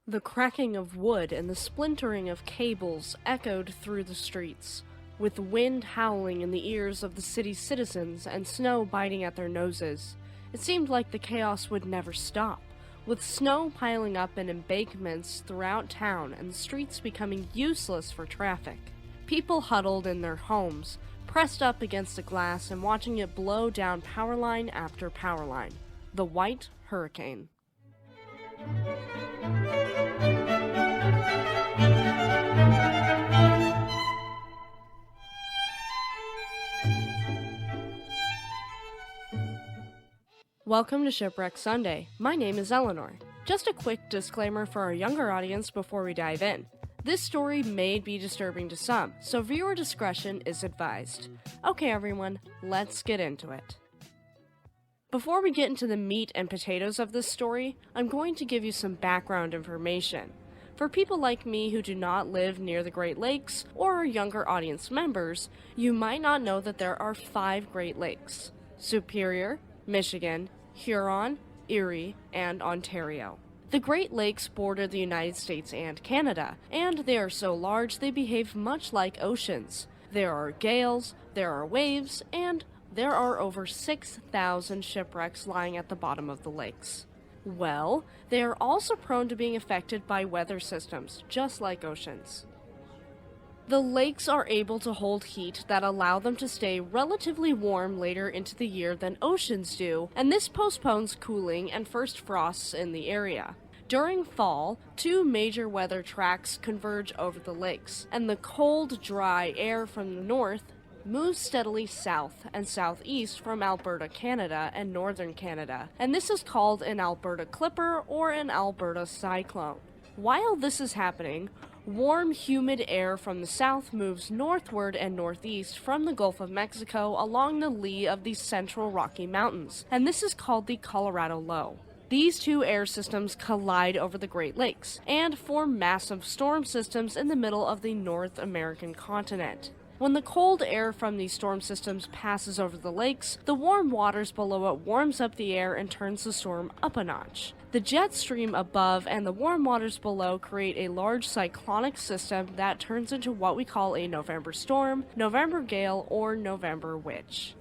The cracking of wood and the splintering of cables echoed through the streets, with wind howling in the ears of the city's citizens and snow biting at their noses. It seemed like the chaos would never stop, with snow piling up in embankments throughout town and the streets becoming useless for traffic. People huddled in their homes, pressed up against the glass and watching it blow down power line after power line. The White Hurricane. Welcome to Shipwreck Sunday. My name is Eleanor. Just a quick disclaimer for our younger audience before we dive in. This story may be disturbing to some, so viewer discretion is advised. Okay everyone, let's get into it. Before we get into the meat and potatoes of this story, I'm going to give you some background information. For people like me who do not live near the Great Lakes or are younger audience members, you might not know that there are 5 Great Lakes: Superior, Michigan, Huron, Erie, and Ontario. The Great Lakes border the United States and Canada, and they are so large they behave much like oceans. There are gales, there are waves, and there are over 6,000 shipwrecks lying at the bottom of the lakes. Well, they are also prone to being affected by weather systems, just like oceans. The lakes are able to hold heat that allow them to stay relatively warm later into the year than oceans do, and this postpones cooling and first frosts in the area. During fall, 2 major weather tracks converge over the lakes, and the cold, dry air from the north moves steadily south and southeast from Alberta, Canada, and northern Canada, and this is called an Alberta Clipper or an Alberta Cyclone. While this is happening, warm, humid air from the south moves northward and northeast from the Gulf of Mexico along the lee of the central Rocky Mountains, and this is called the Colorado Low. These 2 air systems collide over the Great Lakes and form massive storm systems in the middle of the North American continent. When the cold air from these storm systems passes over the lakes, the warm waters below it warms up the air and turns the storm up a notch. The jet stream above and the warm waters below create a large cyclonic system that turns into what we call a November storm, November gale, or November witch.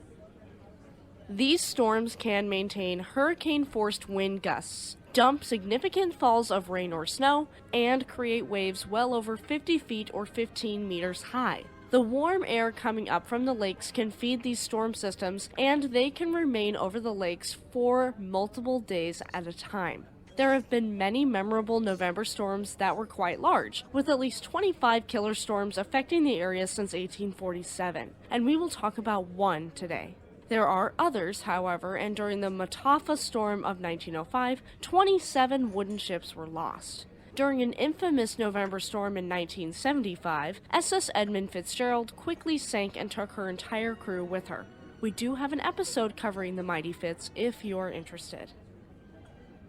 These storms can maintain hurricane-force wind gusts, dump significant falls of rain or snow, and create waves well over 50 feet or 15 meters high. The warm air coming up from the lakes can feed these storm systems, and they can remain over the lakes for multiple days at a time. There have been many memorable November storms that were quite large, with at least 25 killer storms affecting the area since 1847, and we will talk about one today. There are others, however, and during the Mataafa storm of 1905, 27 wooden ships were lost. During an infamous November storm in 1975, SS Edmund Fitzgerald quickly sank and took her entire crew with her. We do have an episode covering the mighty Fitz if you're interested.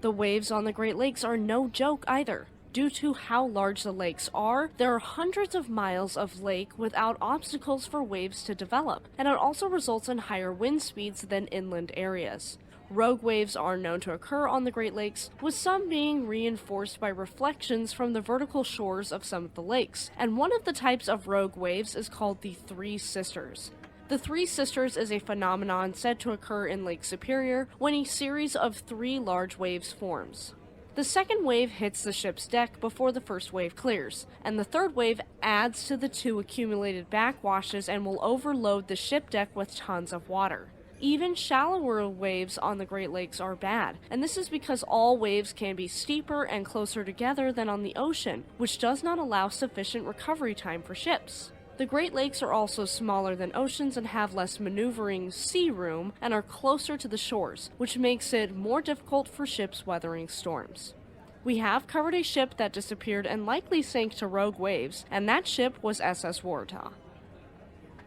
The waves on the Great Lakes are no joke either. Due to how large the lakes are, there are hundreds of miles of lake without obstacles for waves to develop, and it also results in higher wind speeds than inland areas. Rogue waves are known to occur on the Great Lakes, with some being reinforced by reflections from the vertical shores of some of the lakes, and one of the types of rogue waves is called the Three Sisters. The Three Sisters is a phenomenon said to occur in Lake Superior when a series of 3 large waves forms. The second wave hits the ship's deck before the first wave clears, and the third wave adds to the 2 accumulated backwashes and will overload the ship deck with tons of water. Even shallower waves on the Great Lakes are bad, and this is because all waves can be steeper and closer together than on the ocean, which does not allow sufficient recovery time for ships. The Great Lakes are also smaller than oceans and have less maneuvering sea room and are closer to the shores, which makes it more difficult for ships weathering storms. We have covered a ship that disappeared and likely sank to rogue waves, and that ship was SS Waratah.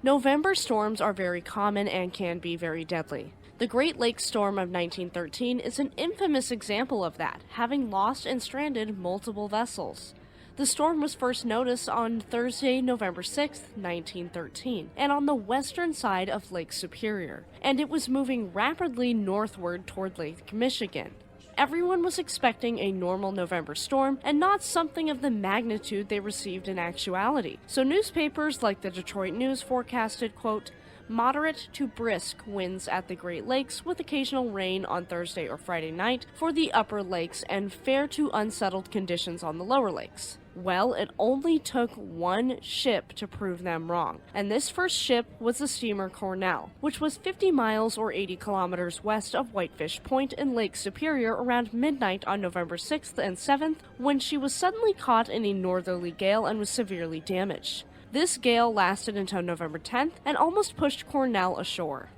November storms are very common and can be very deadly. The Great Lakes storm of 1913 is an infamous example of that, having lost and stranded multiple vessels. The storm was first noticed on Thursday, November 6, 1913, and on the western side of Lake Superior, and it was moving rapidly northward toward Lake Michigan. everyone was expecting a normal November storm and not something of the magnitude they received in actuality. So newspapers like the Detroit News forecasted, quote, moderate to brisk winds at the Great Lakes with occasional rain on Thursday or Friday night for the upper lakes and fair to unsettled conditions on the lower lakes. Well, it only took one ship to prove them wrong, and this first ship was the steamer Cornell, which was 50 miles or 80 kilometers west of Whitefish Point in Lake Superior around midnight on November 6th and 7th when she was suddenly caught in a northerly gale and was severely damaged. This gale lasted until November 10th and almost pushed Cornell ashore.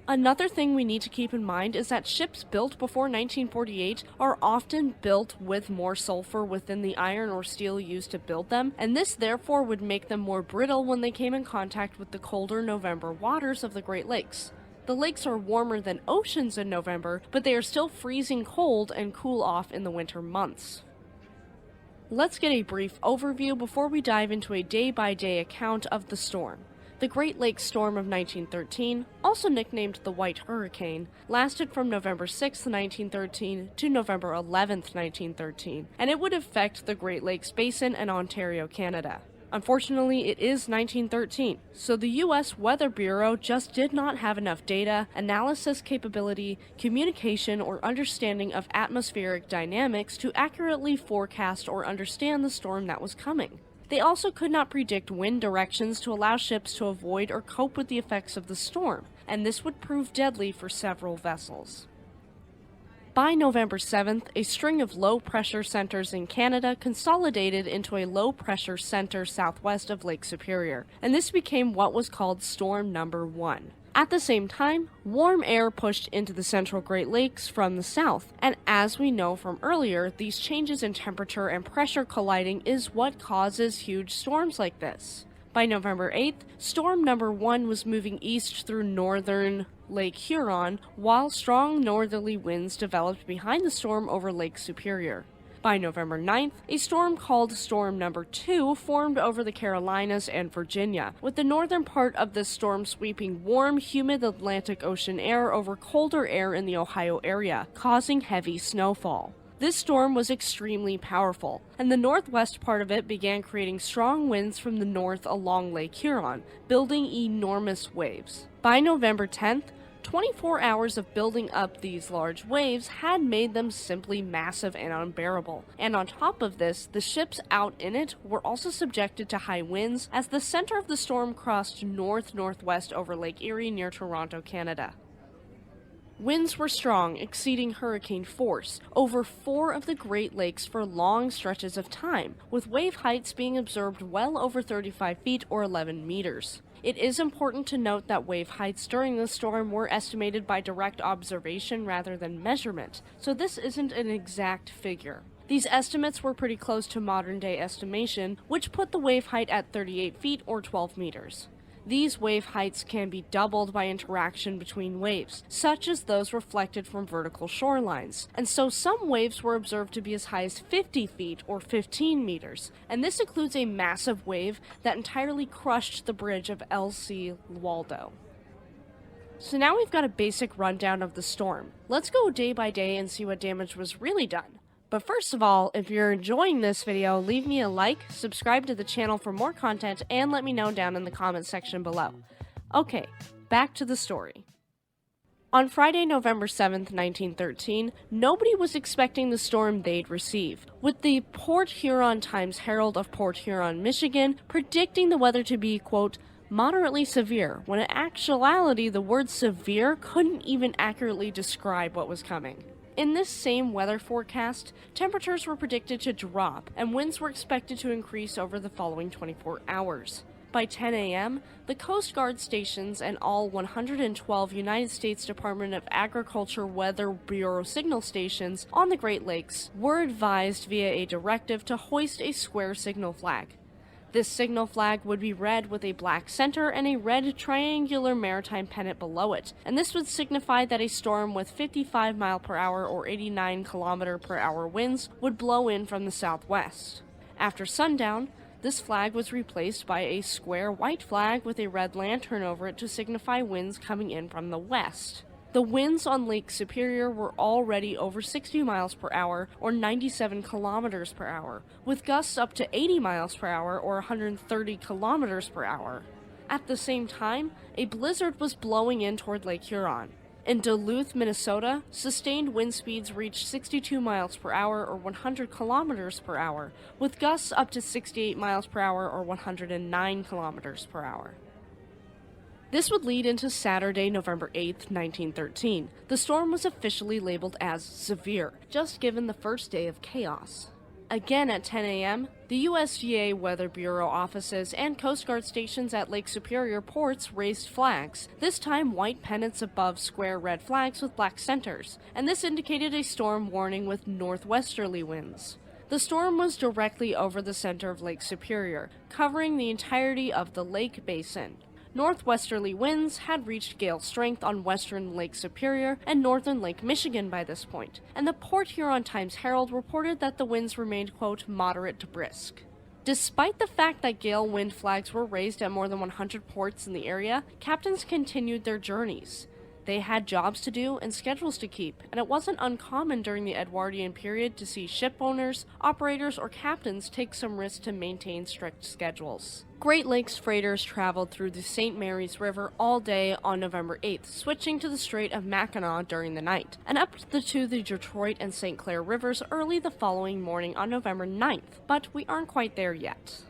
Another thing we need to keep in mind is that ships built before 1948 are often built with more sulfur within the iron or steel used to build them, and this therefore would make them more brittle when they came in contact with the colder November waters of the Great Lakes. The lakes are warmer than oceans in November, but they are still freezing cold and cool off in the winter months. Let's get a brief overview before we dive into a day-by-day account of the storm. The Great Lakes Storm of 1913, also nicknamed the White Hurricane, lasted from November 6, 1913 to November 11, 1913, and it would affect the Great Lakes Basin and Ontario, Canada. Unfortunately, it is 1913, so the U.S. Weather Bureau just did not have enough data, analysis capability, communication, or understanding of atmospheric dynamics to accurately forecast or understand the storm that was coming. They also could not predict wind directions to allow ships to avoid or cope with the effects of the storm, and this would prove deadly for several vessels. By November 7th, a string of low-pressure centers in Canada consolidated into a low-pressure center southwest of Lake Superior, and this became what was called Storm Number 1. At the same time, warm air pushed into the central Great Lakes from the south, and as we know from earlier, these changes in temperature and pressure colliding is what causes huge storms like this. By November 8th, Storm Number 1 was moving east through northern Lake Huron, while strong northerly winds developed behind the storm over Lake Superior. By November 9th, a storm called Storm Number 2 formed over the Carolinas and Virginia, with the northern part of this storm sweeping warm, humid Atlantic Ocean air over colder air in the Ohio area, causing heavy snowfall. This storm was extremely powerful, and the northwest part of it began creating strong winds from the north along Lake Huron, building enormous waves. By November 10th, 24 hours of building up these large waves had made them simply massive and unbearable. And on top of this, the ships out in it were also subjected to high winds as the center of the storm crossed north-northwest over Lake Erie near Toronto, Canada. Winds were strong, exceeding hurricane force, over 4 of the Great Lakes for long stretches of time, with wave heights being observed well over 35 feet or 11 meters. It is important to note that wave heights during the storm were estimated by direct observation rather than measurement, so this isn't an exact figure. These estimates were pretty close to modern-day estimation, which put the wave height at 38 feet or 12 meters. These wave heights can be doubled by interaction between waves, such as those reflected from vertical shorelines, and so some waves were observed to be as high as 50 feet or 15 meters, and this includes a massive wave that entirely crushed the bridge of L.C. Waldo. So now we've got a basic rundown of the storm. Let's go day by day and see what damage was really done. But first of all, if you're enjoying this video, leave me a like, subscribe to the channel for more content, and let me know down in the comments section below. Okay, back to the story. On Friday, November 7th, 1913, nobody was expecting the storm they'd receive, with the Port Huron Times-Herald of Port Huron, Michigan, predicting the weather to be, quote, moderately severe, when in actuality the word severe couldn't even accurately describe what was coming. In this same weather forecast, temperatures were predicted to drop, and winds were expected to increase over the following 24 hours. By 10 a.m., the Coast Guard stations and all 112 United States Department of Agriculture Weather Bureau signal stations on the Great Lakes were advised via a directive to hoist a square signal flag. This signal flag would be red with a black center and a red triangular maritime pennant below it, and this would signify that a storm with 55 mph or 89 km/h winds would blow in from the southwest. After sundown, this flag was replaced by a square white flag with a red lantern over it to signify winds coming in from the west. The winds on Lake Superior were already over 60 miles per hour or 97 kilometers per hour, with gusts up to 80 miles per hour or 130 kilometers per hour. At the same time, a blizzard was blowing in toward Lake Huron. In Duluth, Minnesota, sustained wind speeds reached 62 miles per hour or 100 kilometers per hour, with gusts up to 68 miles per hour or 109 kilometers per hour. This would lead into Saturday, November 8, 1913. The storm was officially labeled as severe, just given the first day of chaos. Again at 10 a.m., the USGA Weather Bureau offices and Coast Guard stations at Lake Superior ports raised flags, this time white pennants above square red flags with black centers, and this indicated a storm warning with northwesterly winds. The storm was directly over the center of Lake Superior, covering the entirety of the lake basin. Northwesterly winds had reached gale strength on western Lake Superior and northern Lake Michigan by this point, and the Port Huron Times-Herald reported that the winds remained, quote, moderate to brisk. Despite the fact that gale wind flags were raised at more than 100 ports in the area, captains continued their journeys. They had jobs to do and schedules to keep, and it wasn't uncommon during the Edwardian period to see ship owners, operators, or captains take some risks to maintain strict schedules. Great Lakes freighters traveled through the St. Mary's River all day on November 8th, switching to the Strait of Mackinac during the night, and up to the Detroit and St. Clair rivers early the following morning on November 9th, but we aren't quite there yet.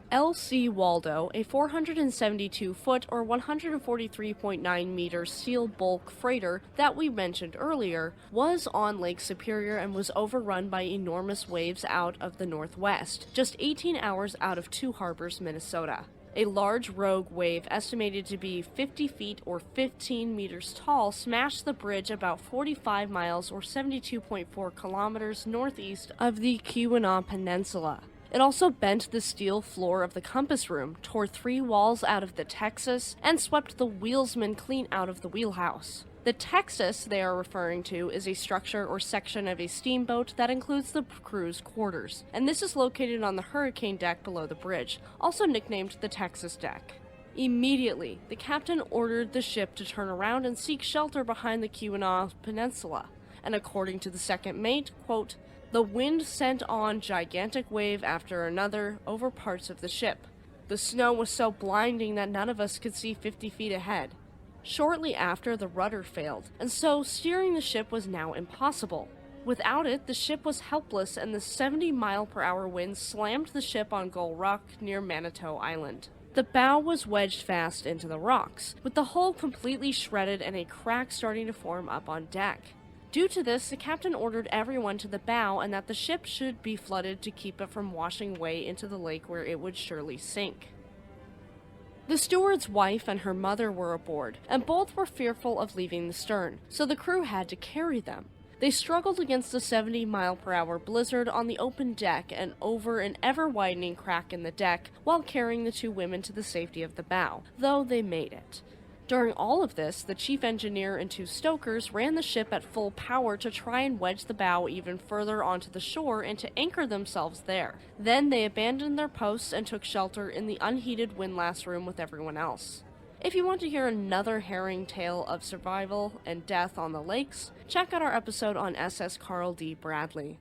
L.C. Waldo, a 472-foot or 143.9 meter steel bulk freighter that we mentioned earlier, was on Lake Superior and was overrun by enormous waves out of the northwest, just 18 hours out of Two Harbors, Minnesota. A large rogue wave estimated to be 50 feet or 15 meters tall smashed the bridge about 45 miles or 72.4 kilometers northeast of the Keweenaw Peninsula. It also bent the steel floor of the compass room, tore 3 walls out of the Texas, and swept the wheelsman clean out of the wheelhouse. The Texas they are referring to is a structure or section of a steamboat that includes the crew's quarters, and this is located on the hurricane deck below the bridge, also nicknamed the Texas deck. Immediately, the captain ordered the ship to turn around and seek shelter behind the Keweenaw Peninsula, and according to the second mate, quote, "The wind sent on gigantic wave after another over parts of the ship. The snow was so blinding that none of us could see 50 feet ahead. Shortly after, the rudder failed, and so steering the ship was now impossible. Without it, the ship was helpless and the 70-mile-per-hour wind slammed the ship on Gull Rock near Manitou Island. The bow was wedged fast into the rocks, with the hull completely shredded and a crack starting to form up on deck. Due to this, the captain ordered everyone to the bow and that the ship should be flooded to keep it from washing away into the lake where it would surely sink. The steward's wife and her mother were aboard, and both were fearful of leaving the stern, so the crew had to carry them. They struggled against the 70-mile-per-hour blizzard on the open deck and over an ever-widening crack in the deck while carrying the 2 women to the safety of the bow, though they made it. During all of this, the chief engineer and 2 stokers ran the ship at full power to try and wedge the bow even further onto the shore and to anchor themselves there. Then they abandoned their posts and took shelter in the unheated windlass room with everyone else. If you want to hear another harrowing tale of survival and death on the lakes, check out our episode on SS Carl D. Bradley.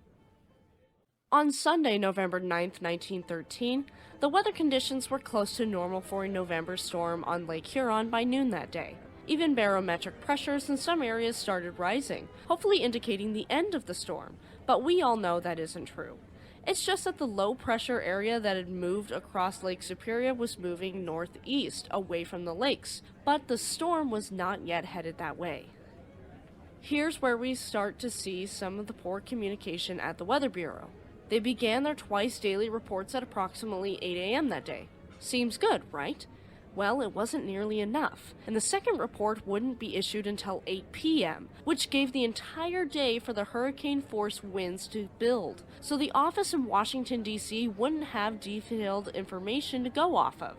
On Sunday, November 9th, 1913, the weather conditions were close to normal for a November storm on Lake Huron by noon that day. Even barometric pressures in some areas started rising, hopefully indicating the end of the storm, but we all know that isn't true. It's just that the low-pressure area that had moved across Lake Superior was moving northeast, away from the lakes, but the storm was not yet headed that way. Here's where we start to see some of the poor communication at the Weather Bureau. They began their twice-daily reports at approximately 8 a.m. that day. Seems good, right? Well, it wasn't nearly enough, and the second report wouldn't be issued until 8 p.m., which gave the entire day for the hurricane-force winds to build, so the office in Washington, D.C. wouldn't have detailed information to go off of.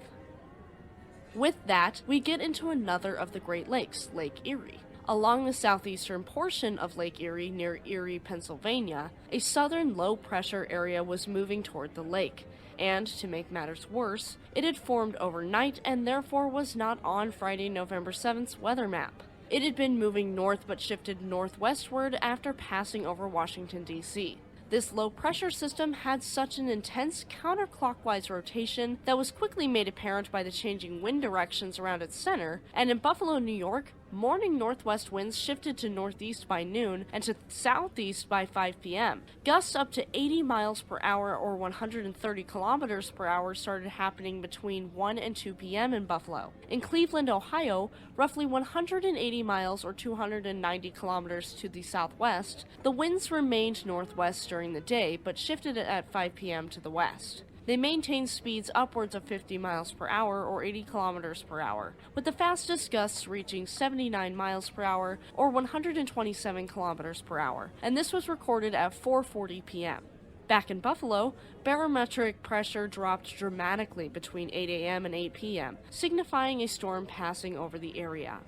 With that, we get into another of the Great Lakes, Lake Erie. Along the southeastern portion of Lake Erie near Erie, Pennsylvania, a southern low-pressure area was moving toward the lake, and, to make matters worse, it had formed overnight and therefore was not on Friday, November 7th's weather map. It had been moving north but shifted northwestward after passing over Washington, D.C. This low-pressure system had such an intense counterclockwise rotation that was quickly made apparent by the changing wind directions around its center, and in Buffalo, New York, morning northwest winds shifted to northeast by noon and to southeast by 5 p.m. Gusts up to 80 miles per hour or 130 kilometers per hour started happening between 1 and 2 p.m. in Buffalo. In Cleveland, Ohio, roughly 180 miles or 290 kilometers to the southwest, the winds remained northwest during the day but shifted at 5 p.m. to the west. They maintained speeds upwards of 50 miles per hour or 80 kilometers per hour, with the fastest gusts reaching 79 miles per hour or 127 kilometers per hour, and this was recorded at 4:40 p.m. Back in Buffalo, barometric pressure dropped dramatically between 8 a.m. and 8 p.m., signifying a storm passing over the area.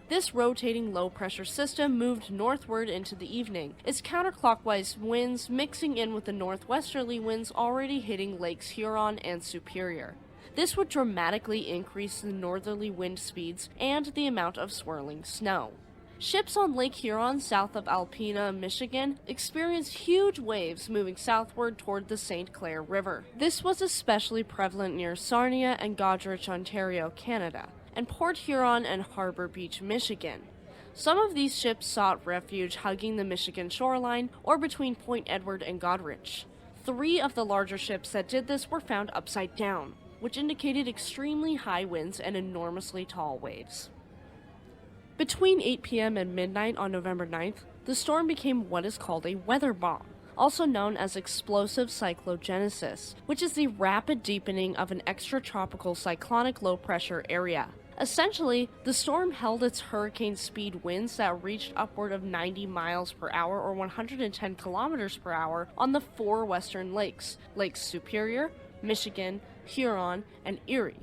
This rotating low-pressure system moved northward into the evening, its counterclockwise winds mixing in with the northwesterly winds already hitting Lakes Huron and Superior. This would dramatically increase the northerly wind speeds and the amount of swirling snow. Ships on Lake Huron south of Alpena, Michigan, experienced huge waves moving southward toward the St. Clair River. This was especially prevalent near Sarnia and Goderich, Ontario, Canada, and Port Huron and Harbor Beach, Michigan. Some of these ships sought refuge hugging the Michigan shoreline or between Point Edward and Goderich. 3 of the larger ships that did this were found upside down, which indicated extremely high winds and enormously tall waves. Between 8 p.m. and midnight on November 9th, the storm became what is called a weather bomb, also known as explosive cyclogenesis, which is the rapid deepening of an extratropical cyclonic low-pressure area. Essentially, the storm held its hurricane speed winds that reached upward of 90 miles per hour or 110 kilometers per hour on the 4 western lakes, Lakes Superior, Michigan, Huron, and Erie.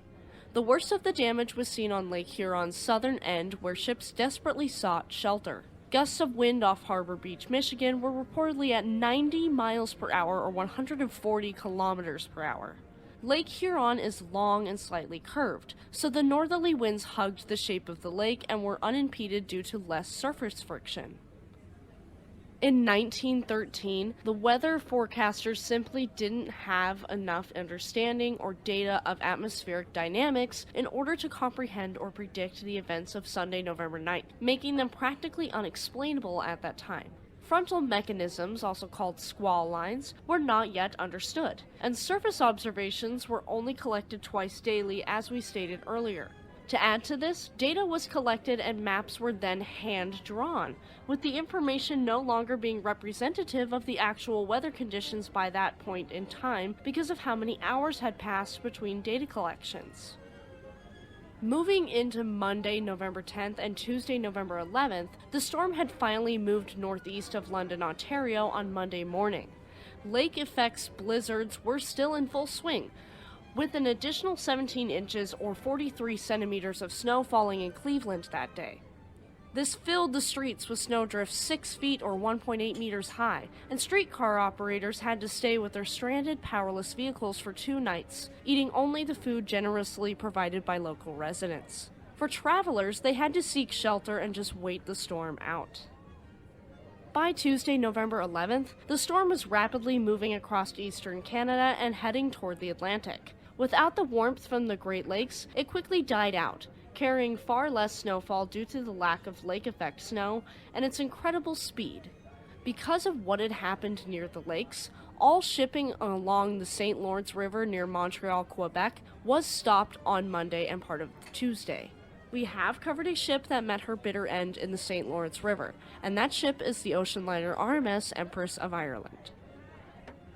The worst of the damage was seen on Lake Huron's southern end, where ships desperately sought shelter. Gusts of wind off Harbor Beach, Michigan were reportedly at 90 miles per hour or 140 kilometers per hour. Lake Huron is long and slightly curved, so the northerly winds hugged the shape of the lake and were unimpeded due to less surface friction. In 1913, the weather forecasters simply didn't have enough understanding or data of atmospheric dynamics in order to comprehend or predict the events of Sunday, November 9th, making them practically unexplainable at that time. Frontal mechanisms, also called squall lines, were not yet understood, and surface observations were only collected twice daily, as we stated earlier. To add to this, data was collected and maps were then hand-drawn, with the information no longer being representative of the actual weather conditions by that point in time because of how many hours had passed between data collections. Moving into Monday, November 10th and Tuesday, November 11th, the storm had finally moved northeast of London, Ontario on Monday morning. Lake effects blizzards were still in full swing, with an additional 17 inches or 43 centimeters of snow falling in Cleveland that day. This filled the streets with snowdrifts 6 feet or 1.8 meters high, and streetcar operators had to stay with their stranded, powerless vehicles for 2 nights, eating only the food generously provided by local residents. For travelers, they had to seek shelter and just wait the storm out. By Tuesday, November 11th, the storm was rapidly moving across eastern Canada and heading toward the Atlantic. Without the warmth from the Great Lakes, it quickly died out, carrying far less snowfall due to the lack of lake effect snow and its incredible speed. Because of what had happened near the lakes, all shipping along the St. Lawrence River near Montreal, Quebec, was stopped on Monday and part of Tuesday. We have covered a ship that met her bitter end in the St. Lawrence River, and that ship is the ocean liner RMS Empress of Ireland.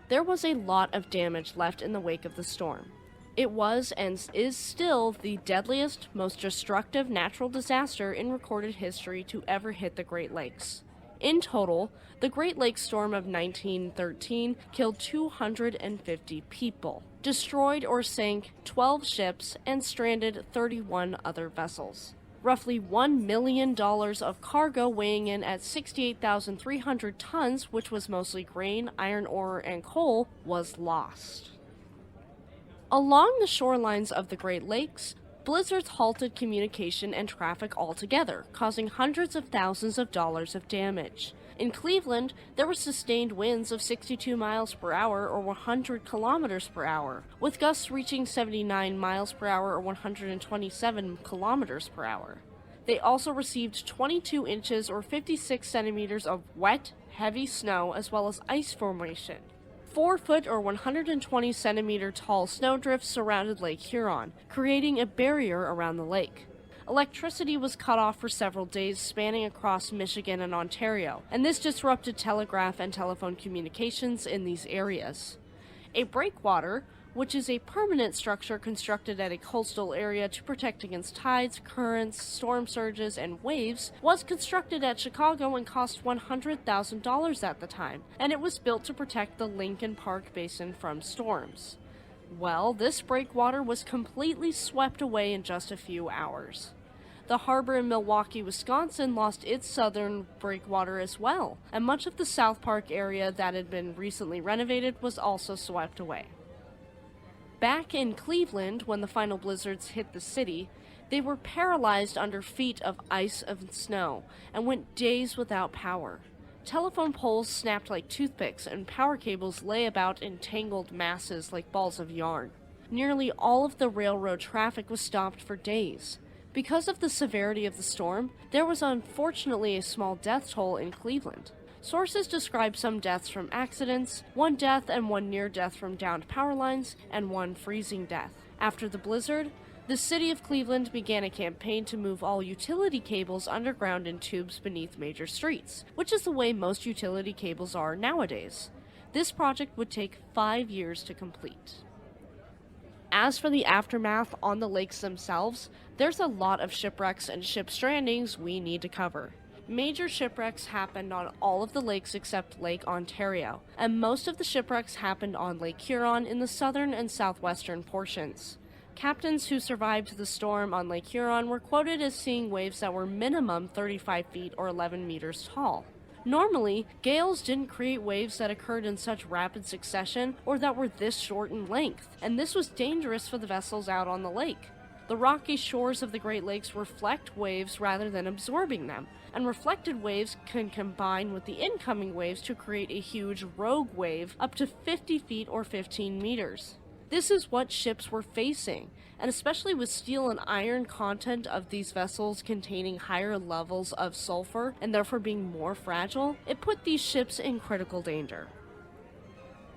There was a lot of damage left in the wake of the storm. It was and is still the deadliest, most destructive natural disaster in recorded history to ever hit the Great Lakes. In total, the Great Lakes storm of 1913 killed 250 people, destroyed or sank 12 ships, and stranded 31 other vessels. Roughly $1 million of cargo weighing in at 68,300 tons, which was mostly grain, iron ore, and coal, was lost. Along the shorelines of the Great Lakes, Blizzards halted communication and traffic altogether, causing hundreds of thousands of dollars of damage. In Cleveland, there were sustained winds of 62 miles per hour or 100 kilometers per hour, with gusts reaching 79 miles per hour or 127 kilometers per hour. They also received 22 inches or 56 centimeters of wet, heavy snow as well as ice formation. 4-foot or 120 centimeter tall snowdrifts surrounded Lake Huron, creating a barrier around the lake. Electricity was cut off for several days spanning across Michigan and Ontario, and this disrupted telegraph and telephone communications in these areas. A breakwater, which is a permanent structure constructed at a coastal area to protect against tides, currents, storm surges, and waves, was constructed at Chicago and cost $100,000 at the time, and it was built to protect the Lincoln Park Basin from storms. Well, this breakwater was completely swept away in just a few hours. The harbor in Milwaukee, Wisconsin lost its southern breakwater as well, and much of the South Park area that had been recently renovated was also swept away. Back in Cleveland, when the final blizzards hit the city, they were paralyzed under feet of ice and snow and went days without power. Telephone poles snapped like toothpicks and power cables lay about in tangled masses like balls of yarn. Nearly all of the railroad traffic was stopped for days. Because of the severity of the storm, there was unfortunately a small death toll in Cleveland. Sources describe some deaths from accidents, 1 death and 1 near death from downed power lines, and 1 freezing death. After the blizzard, the city of Cleveland began a campaign to move all utility cables underground in tubes beneath major streets, which is the way most utility cables are nowadays. This project would take 5 years to complete. As for the aftermath on the lakes themselves, there's a lot of shipwrecks and ship strandings we need to cover. Major shipwrecks happened on all of the lakes except Lake Ontario, and most of the shipwrecks happened on Lake Huron in the southern and southwestern portions. Captains who survived the storm on Lake Huron were quoted as seeing waves that were minimum 35 feet or 11 meters tall. Normally, gales didn't create waves that occurred in such rapid succession or that were this short in length, and this was dangerous for the vessels out on the lake. The rocky shores of the Great Lakes reflect waves rather than absorbing them, and reflected waves can combine with the incoming waves to create a huge rogue wave up to 50 feet or 15 meters. This is what ships were facing, and especially with steel and iron content of these vessels containing higher levels of sulfur and therefore being more fragile, it put these ships in critical danger.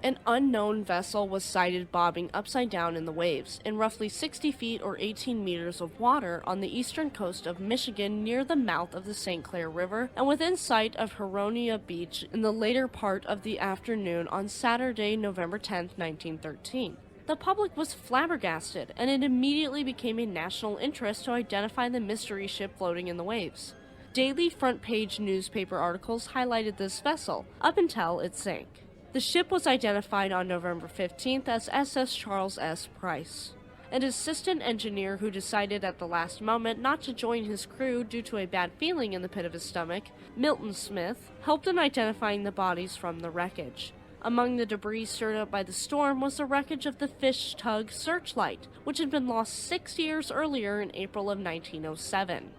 An unknown vessel was sighted bobbing upside down in the waves, in roughly 60 feet or 18 meters of water on the eastern coast of Michigan near the mouth of the St. Clair River and within sight of Huronia Beach in the later part of the afternoon on Saturday, November 10, 1913. The public was flabbergasted, and it immediately became a national interest to identify the mystery ship floating in the waves. Daily front-page newspaper articles highlighted this vessel, up until it sank. The ship was identified on November 15th as SS Charles S. Price. An assistant engineer who decided at the last moment not to join his crew due to a bad feeling in the pit of his stomach, Milton Smith, helped in identifying the bodies from the wreckage. Among the debris stirred up by the storm was the wreckage of the fish tug Searchlight, which had been lost 6 years earlier in April of 1907.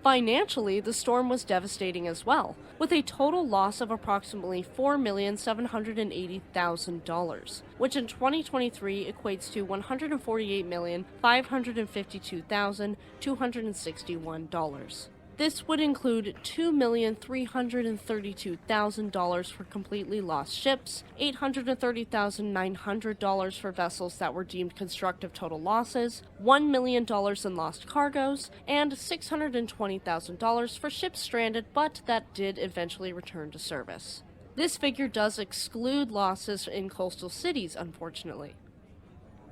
Financially, the storm was devastating as well, with a total loss of approximately $4,780,000, which in 2023 equates to $148,552,261. This would include $2,332,000 for completely lost ships, $830,900 for vessels that were deemed constructive total losses, $1 million in lost cargoes, and $620,000 for ships stranded but that did eventually return to service. This figure does exclude losses in coastal cities, unfortunately.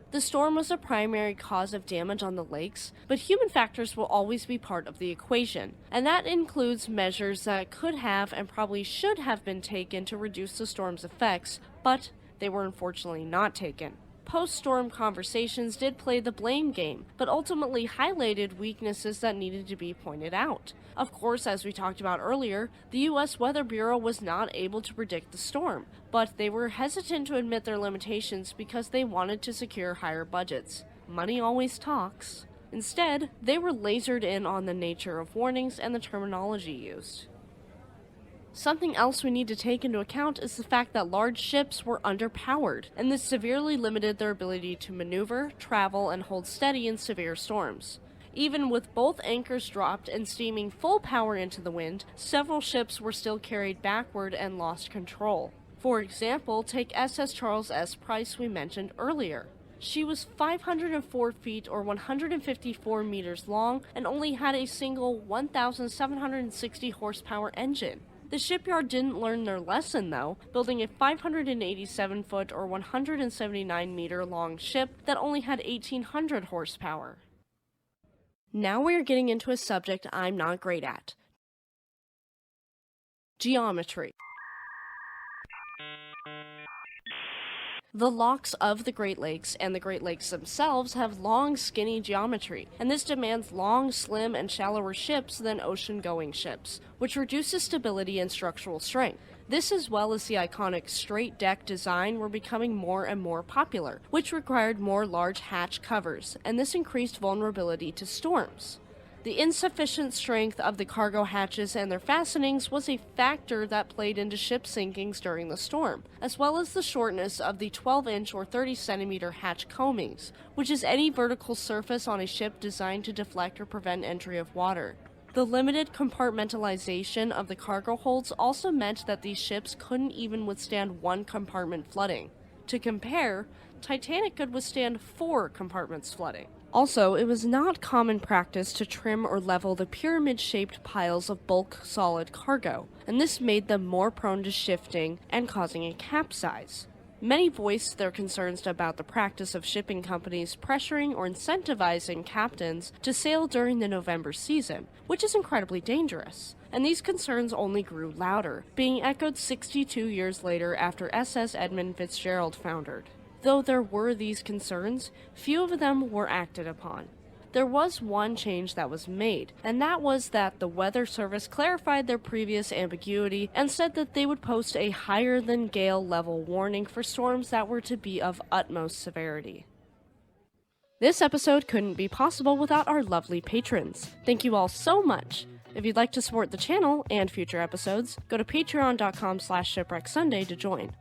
The storm was a primary cause of damage on the lakes, but human factors will always be part of the equation, and that includes measures that could have and probably should have been taken to reduce the storm's effects, but they were unfortunately not taken. Post-storm conversations did play the blame game, but ultimately highlighted weaknesses that needed to be pointed out. Of course, as we talked about earlier, the U.S. Weather Bureau was not able to predict the storm, but they were hesitant to admit their limitations because they wanted to secure higher budgets. money always talks. Instead, they were lasered in on the nature of warnings and the terminology used. Something else we need to take into account is the fact that large ships were underpowered, and this severely limited their ability to maneuver, travel, and hold steady in severe storms. Even with both anchors dropped and steaming full power into the wind, several ships were still carried backward and lost control. For example, take SS Charles S. Price we mentioned earlier. She was 504 feet or 154 meters long and only had a single 1,760 horsepower engine. The shipyard didn't learn their lesson though, building a 587 foot or 179 meter long ship that only had 1,800 horsepower. Now we are getting into a subject I'm not great at. Geometry. The locks of the Great Lakes and the Great Lakes themselves have long, skinny geometry, and this demands long, slim, and shallower ships than ocean-going ships, which reduces stability and structural strength. This, as well as the iconic straight deck design, were becoming more and more popular, which required more large hatch covers, and this increased vulnerability to storms. The insufficient strength of the cargo hatches and their fastenings was a factor that played into ship sinkings during the storm, as well as the shortness of the 12-inch or 30-centimeter hatch coamings, which is any vertical surface on a ship designed to deflect or prevent entry of water. The limited compartmentalization of the cargo holds also meant that these ships couldn't even withstand one compartment flooding. To compare, Titanic could withstand 4 compartments flooding. Also, it was not common practice to trim or level the pyramid-shaped piles of bulk solid cargo, and this made them more prone to shifting and causing a capsize. Many voiced their concerns about the practice of shipping companies pressuring or incentivizing captains to sail during the November season, which is incredibly dangerous. And these concerns only grew louder, being echoed 62 years later after SS Edmund Fitzgerald foundered. Though there were these concerns, few of them were acted upon. There was one change that was made, and that was that the Weather Service clarified their previous ambiguity and said that they would post a higher than gale level warning for storms that were to be of utmost severity. This episode couldn't be possible without our lovely patrons. Thank you all so much. If you'd like to support the channel and future episodes, go to patreon.com/shipwrecksunday to join.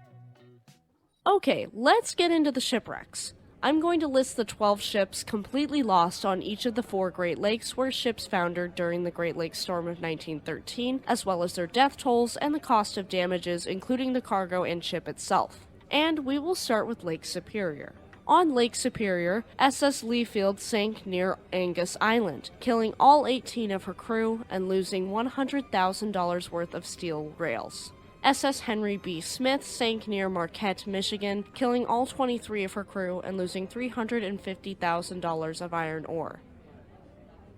Okay, let's get into the shipwrecks. I'm going to list the 12 ships completely lost on each of the 4 Great Lakes where ships foundered during the Great Lakes Storm of 1913, as well as their death tolls and the cost of damages, including the cargo and ship itself. And we will start with Lake Superior. On Lake Superior, SS Leafield sank near Angus Island, killing all 18 of her crew and losing $100,000 worth of steel rails. SS Henry B. Smith sank near Marquette, Michigan, killing all 23 of her crew and losing $350,000 of iron ore.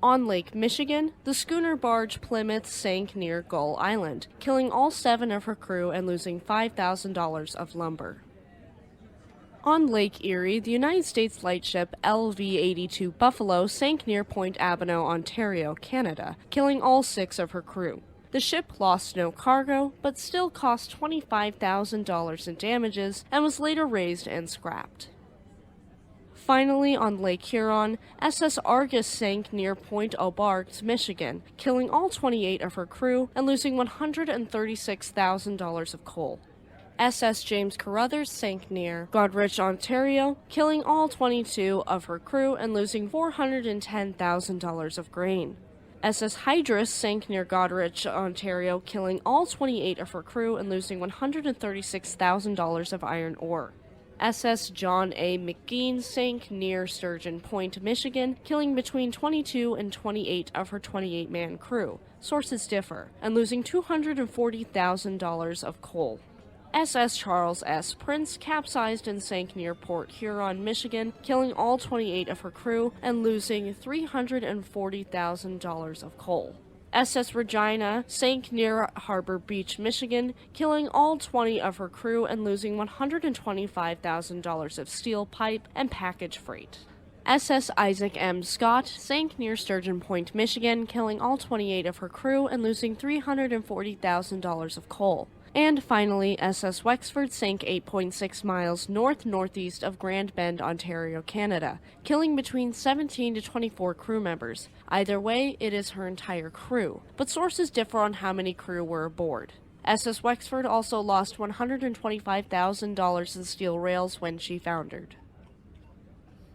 On Lake Michigan, the schooner barge Plymouth sank near Gull Island, killing all 7 of her crew and losing $5,000 of lumber. On Lake Erie, the United States lightship LV-82 Buffalo sank near Point Abano, Ontario, Canada, killing all 6 of her crew. The ship lost no cargo, but still cost $25,000 in damages and was later raised and scrapped. Finally, on Lake Huron, SS Argus sank near Point Auberge, Michigan, killing all 28 of her crew and losing $136,000 of coal. SS James Carruthers sank near Goderich, Ontario, killing all 22 of her crew and losing $410,000 of grain. SS Hydrus sank near Goderich, Ontario, killing all 28 of her crew and losing $136,000 of iron ore. SS John A. McGean sank near Sturgeon Point, Michigan, killing between 22 and 28 of her 28-man crew. Sources differ, and losing $240,000 of coal. SS Charles S. Prince capsized and sank near Port Huron, Michigan, killing all 28 of her crew and losing $340,000 of coal. SS Regina sank near Harbor Beach, Michigan, killing all 20 of her crew and losing $125,000 of steel pipe and package freight. SS Isaac M. Scott sank near Sturgeon Point, Michigan, killing all 28 of her crew and losing $340,000 of coal. And finally, SS Wexford sank 8.6 miles north-northeast of Grand Bend, Ontario, Canada, killing between 17 to 24 crew members. Either way, it is her entire crew, but sources differ on how many crew were aboard. SS Wexford also lost $125,000 in steel rails when she foundered.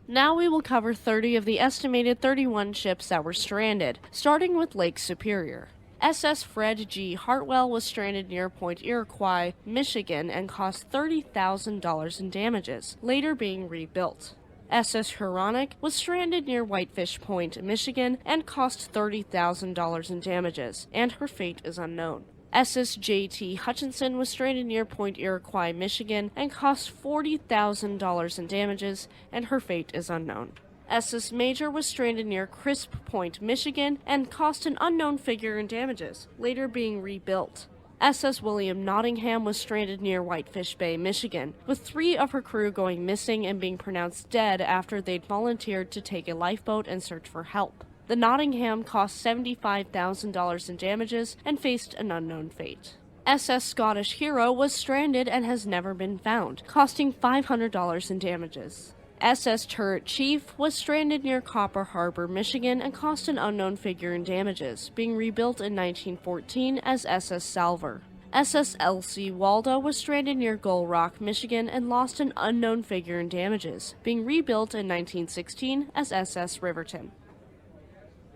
Now we will cover 30 of the estimated 31 ships that were stranded, starting with Lake Superior. SS Fred G. Hartwell was stranded near Point Iroquois, Michigan, and cost $30,000 in damages, later being rebuilt. SS Huronik was stranded near Whitefish Point, Michigan, and cost $30,000 in damages, and her fate is unknown. SS J.T. Hutchinson was stranded near Point Iroquois, Michigan, and cost $40,000 in damages, and her fate is unknown. SS Major was stranded near Crisp Point, Michigan, and cost an unknown figure in damages, later being rebuilt. SS William Nottingham was stranded near Whitefish Bay, Michigan, with 3 of her crew going missing and being pronounced dead after they'd volunteered to take a lifeboat and search for help. The Nottingham cost $75,000 in damages and faced an unknown fate. SS Scottish Hero was stranded and has never been found, costing $500 in damages. SS Turret Chief was stranded near Copper Harbor, Michigan, and cost an unknown figure in damages, being rebuilt in 1914 as SS Salver. SS Elsie Waldo was stranded near Gull Rock, Michigan, and lost an unknown figure in damages, being rebuilt in 1916 as SS Riverton.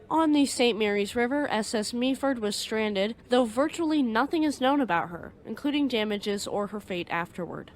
On the St. Mary's River, SS Meaford was stranded, though virtually nothing is known about her, including damages or her fate afterward.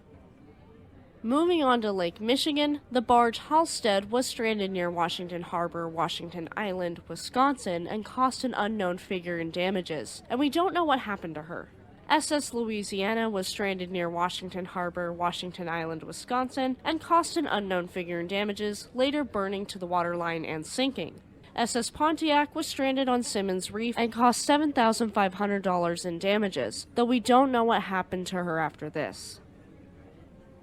Moving on to Lake Michigan, the barge Halstead was stranded near Washington Harbor, Washington Island, Wisconsin, and cost an unknown figure in damages, and we don't know what happened to her. SS Louisiana was stranded near Washington Harbor, Washington Island, Wisconsin, and cost an unknown figure in damages, later burning to the waterline and sinking. SS Pontiac was stranded on Simmons Reef and cost $7,500 in damages, though we don't know what happened to her after this.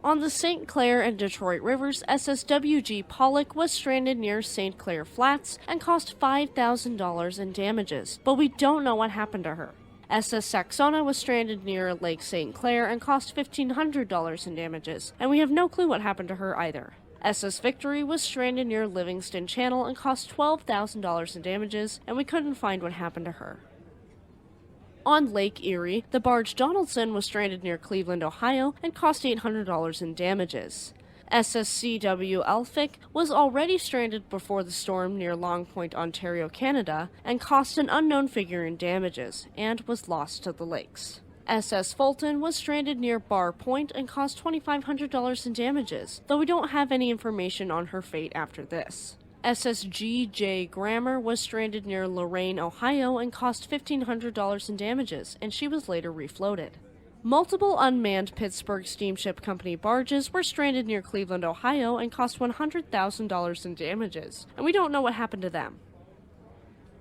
On the St. Clair and Detroit Rivers, SS W.G. Pollock was stranded near St. Clair Flats and cost $5,000 in damages, but we don't know what happened to her. SS Saxona was stranded near Lake St. Clair and cost $1,500 in damages, and we have no clue what happened to her either. SS Victory was stranded near Livingston Channel and cost $12,000 in damages, and we couldn't find what happened to her. On Lake Erie, the barge Donaldson was stranded near Cleveland, Ohio, and cost $800 in damages. SS CW Elphick was already stranded before the storm near Long Point, Ontario, Canada, and cost an unknown figure in damages, and was lost to the lakes. SS Fulton was stranded near Bar Point and cost $2,500 in damages, though we don't have any information on her fate after this. SS G.J. Grammer was stranded near Lorain, Ohio, and cost $1,500 in damages, and she was later refloated. Multiple unmanned Pittsburgh Steamship Company barges were stranded near Cleveland, Ohio, and cost $100,000 in damages, and we don't know what happened to them.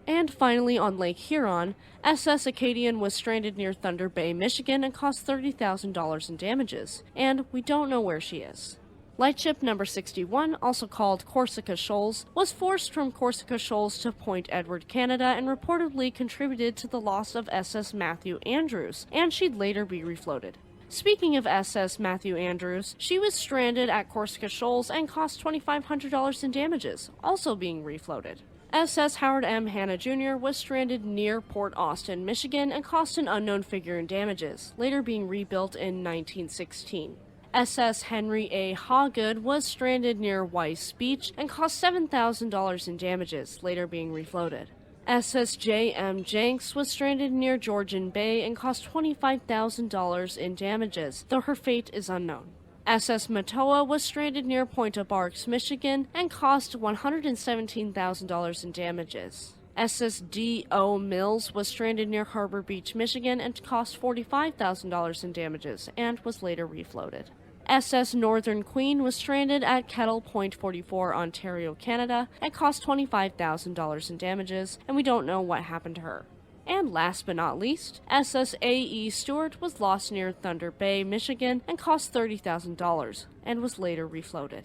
And finally, on Lake Huron, SS Acadian was stranded near Thunder Bay, Michigan, and cost $30,000 in damages, and we don't know where she is. Lightship number 61, also called Corsica Shoals, was forced from Corsica Shoals to Point Edward, Canada, and reportedly contributed to the loss of SS Matthew Andrews, and she'd later be refloated. Speaking of SS Matthew Andrews, she was stranded at Corsica Shoals and cost $2,500 in damages, also being refloated. SS Howard M. Hanna Jr. was stranded near Port Austin, Michigan, and cost an unknown figure in damages, later being rebuilt in 1916. SS Henry A. Hawgood was stranded near Weiss Beach and cost $7,000 in damages, later being refloated. SS J. M. Jenks was stranded near Georgian Bay and cost $25,000 in damages, though her fate is unknown. SS Matoa was stranded near Point of Barks, Michigan, and cost $117,000 in damages. SS D.O. Mills was stranded near Harbor Beach, Michigan, and cost $45,000 in damages, and was later refloated. SS Northern Queen was stranded at Kettle Point 44, Ontario, Canada, and cost $25,000 in damages, and we don't know what happened to her. And last but not least, SS A.E. Stewart was lost near Thunder Bay, Michigan, and cost $30,000, and was later refloated.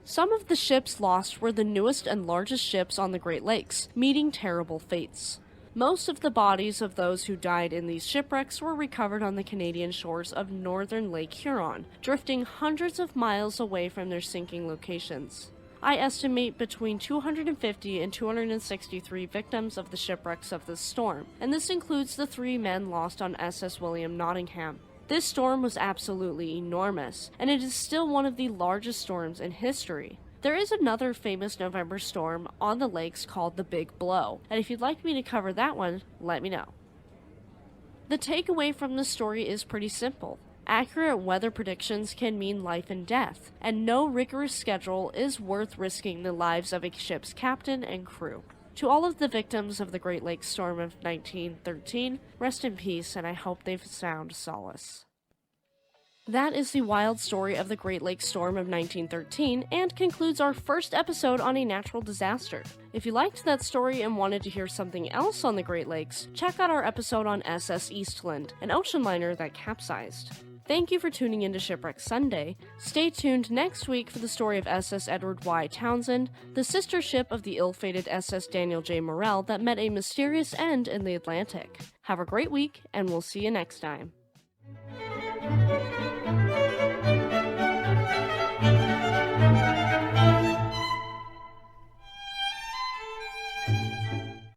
Some of the ships lost were the newest and largest ships on the Great Lakes, meeting terrible fates. Most of the bodies of those who died in these shipwrecks were recovered on the Canadian shores of northern Lake Huron, drifting hundreds of miles away from their sinking locations. I estimate between 250 and 263 victims of the shipwrecks of this storm, and this includes the 3 men lost on SS William Nottingham. This storm was absolutely enormous, and it is still one of the largest storms in history. There is another famous November storm on the lakes called the Big Blow, and if you'd like me to cover that one, let me know. The takeaway from the story is pretty simple. Accurate weather predictions can mean life and death, and no rigorous schedule is worth risking the lives of a ship's captain and crew. To all of the victims of the Great Lakes storm of 1913, rest in peace, and I hope they've found solace. That is the wild story of the Great Lakes storm of 1913 and concludes our first episode on a natural disaster. If you liked that story and wanted to hear something else on the Great Lakes, check out our episode on SS Eastland, an ocean liner that capsized. Thank you for tuning in to Shipwreck Sunday. Stay tuned next week for the story of SS Edward Y. Townsend, the sister ship of the ill-fated SS Daniel J. Morrell that met a mysterious end in the Atlantic. Have a great week, and we'll see you next time.